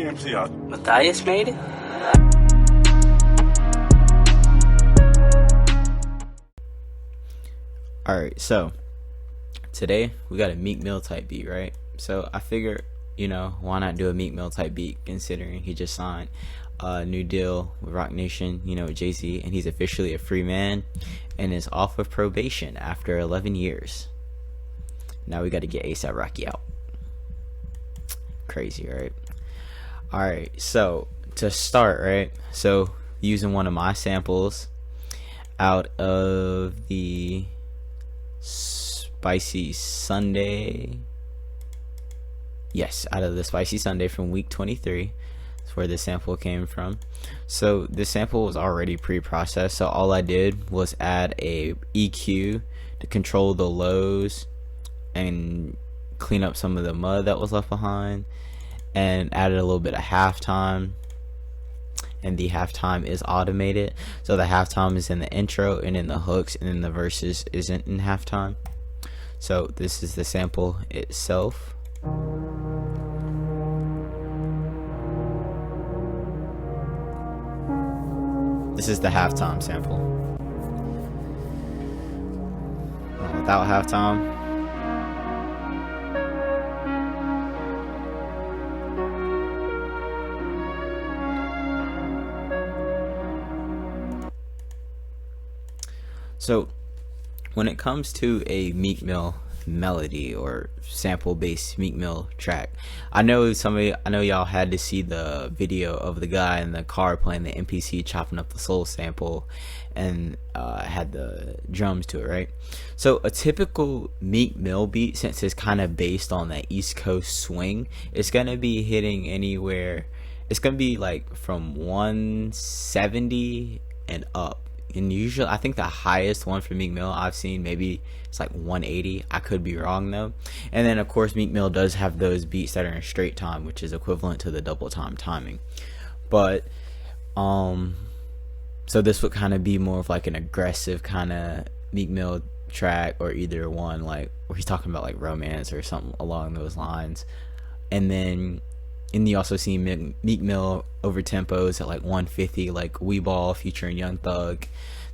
Matthias made it? Alright, so today we got a Meek Mill type beat, right? So I figure, why not do a Meek Mill type beat, considering he just signed a new deal with Roc Nation, with Jay-Z, and he's officially a free man and is off of probation after 11 years. Now we got to get A$AP Rocky out. Crazy, right? Alright, so to start, right? So using one of my samples out of the Spicy Sunday. Yes, out of the Spicy Sunday from week 23. That's where this sample came from. So this sample was already pre-processed, so all I did was add a EQ to control the lows and clean up some of the mud that was left behind, and added a little bit of halftime. And the halftime is automated, so the halftime is in the intro and in the hooks, and then the verses isn't in halftime. So this is the sample itself. This is the halftime sample. Without halftime, so when it comes to a Meek Mill melody or sample based Meek Mill track, I know y'all had to see the video of the guy in the car playing the MPC chopping up the soul sample and had the drums to it, right? So a typical Meek Mill beat, since it's kind of based on that East Coast swing, it's gonna be hitting anywhere, it's gonna be like from 170 and up. And usually, I think the highest one for Meek Mill I've seen, maybe it's like 180. I could be wrong though. And then of course Meek Mill does have those beats that are in straight time, which is equivalent to the double time timing. But so this would kind of be more of like an aggressive kind of Meek Mill track, or either one like where he's talking about like romance or something along those lines. And then you also see Meek Mill over tempos at like 150, like We Ball featuring Young Thug.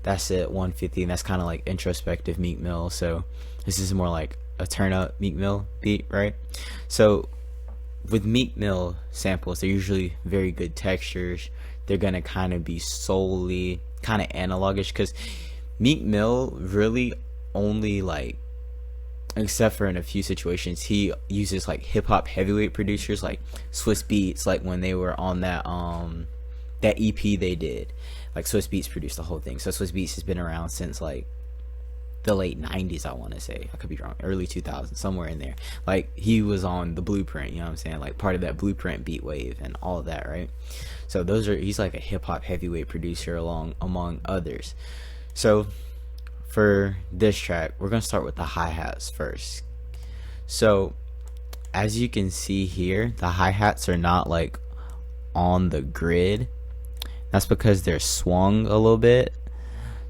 That's at 150, and that's kind of like introspective Meek Mill. So this is more like a turn up Meek Mill beat, right? So with Meek Mill samples, they're usually very good textures. They're gonna kind of be solely kind of analogish, because Meek Mill really only, like, except for in a few situations, he uses like hip-hop heavyweight producers like Swiss Beats, like when they were on that EP they did, like Swiss Beats produced the whole thing. So Swiss Beats has been around since like the late 90s, I want to say. I could be wrong, early 2000s, somewhere in there. Like he was on the Blueprint, you know what I'm saying, like part of that Blueprint beat wave and all of that, right? So he's like a hip-hop heavyweight producer among others. So for this track, we're going to start with the hi-hats first. So as you can see here, the hi-hats are not like on the grid. That's because they're swung a little bit.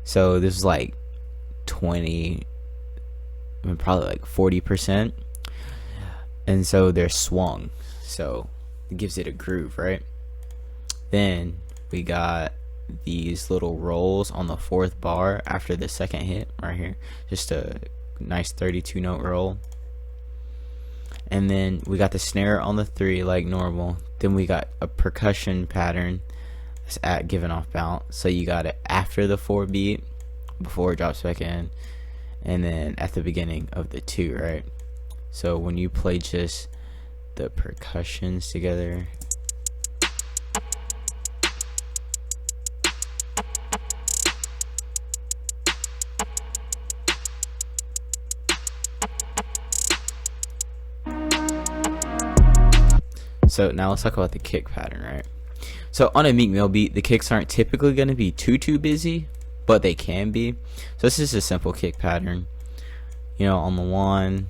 So this is like 20, probably like 40%. And so they're swung. So it gives it a groove, right? Then we got these little rolls on the fourth bar after the second hit right here, just a nice 32 note roll. And then we got the snare on the 3 like normal. Then we got a percussion pattern that's at giving off bounce, so you got it after the 4 beat before it drops back in, and then at the beginning of the 2, right? So when you play just the percussions together, so now let's talk about the kick pattern, right? So on a Meek Mill beat, the kicks aren't typically going to be too busy, but they can be. So this is a simple kick pattern, on the 1,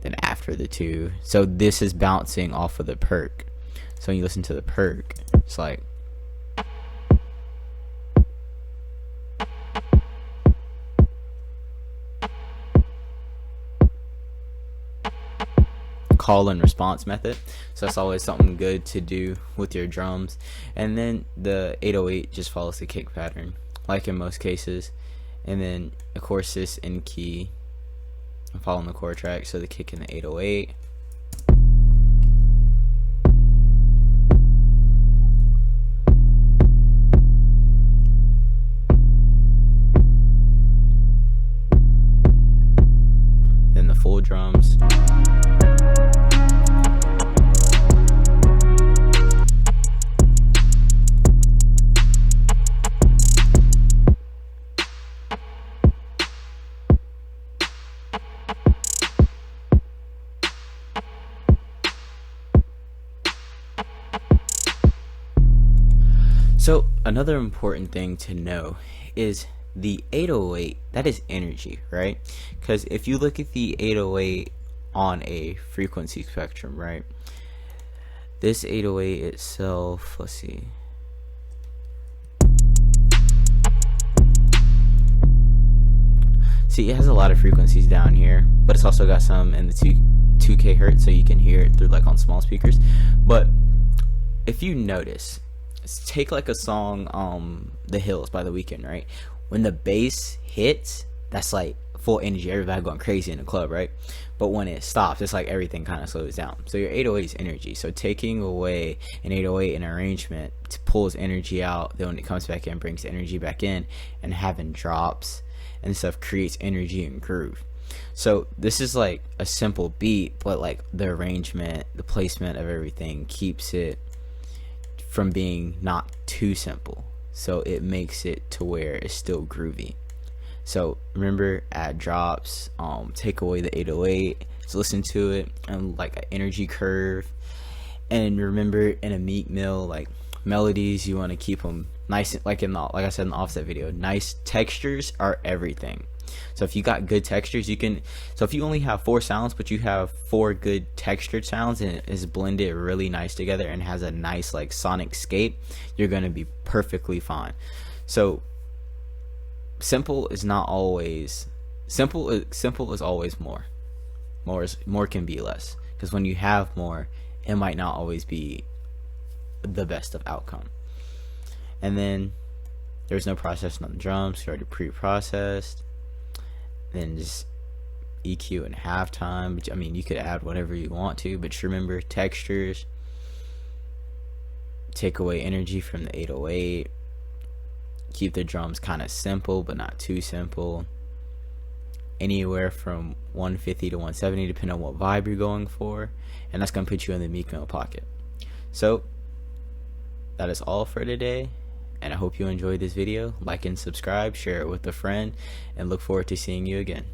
then after the 2. So this is bouncing off of the perk. So when you listen to the perk, it's like, call and response method, so that's always something good to do with your drums. And then the 808 just follows the kick pattern like in most cases, and then of course this in key following the chord track, so the kick in the 808. Then the full drums. So another important thing to know is the 808, that is energy, right? Because if you look at the 808 on a frequency spectrum, right, this 808 itself, let's see, it has a lot of frequencies down here, but it's also got some in the 2k hertz, so you can hear it through like on small speakers. But if you notice, take like a song, The Hills by The Weeknd, right? When the bass hits, that's like full energy, everybody going crazy in the club, right? But when it stops, it's like everything kind of slows down. So your 808 is energy. So taking away an 808 in arrangement pulls energy out, then when it comes back in, brings energy back in, and having drops and stuff creates energy and groove. So this is like a simple beat, but like the arrangement, the placement of everything keeps it from being not too simple, so it makes it to where it's still groovy. So remember, add drops, take away the 808, so listen to it and like an energy curve. And remember, in a Meek Mill like melodies, you want to keep them nice, like I said in the Offset video, nice textures are everything. So if you got good textures, you can, so if you only have 4 sounds but you have 4 good textured sounds and it is blended really nice together and has a nice like sonic scape, you're going to be perfectly fine. So simple is not always simple is always more can be less, because when you have more, it might not always be the best of outcome. And then there's no processing on the drums, you already pre-processed. Then just EQ and halftime, which, I mean, you could add whatever you want to, but just remember textures, take away energy from the 808, keep the drums kind of simple but not too simple, anywhere from 150 to 170 depending on what vibe you're going for, and that's going to put you in the Meek Mill pocket. So that is all for today, and I hope you enjoyed this video. Like and subscribe, share it with a friend, and look forward to seeing you again.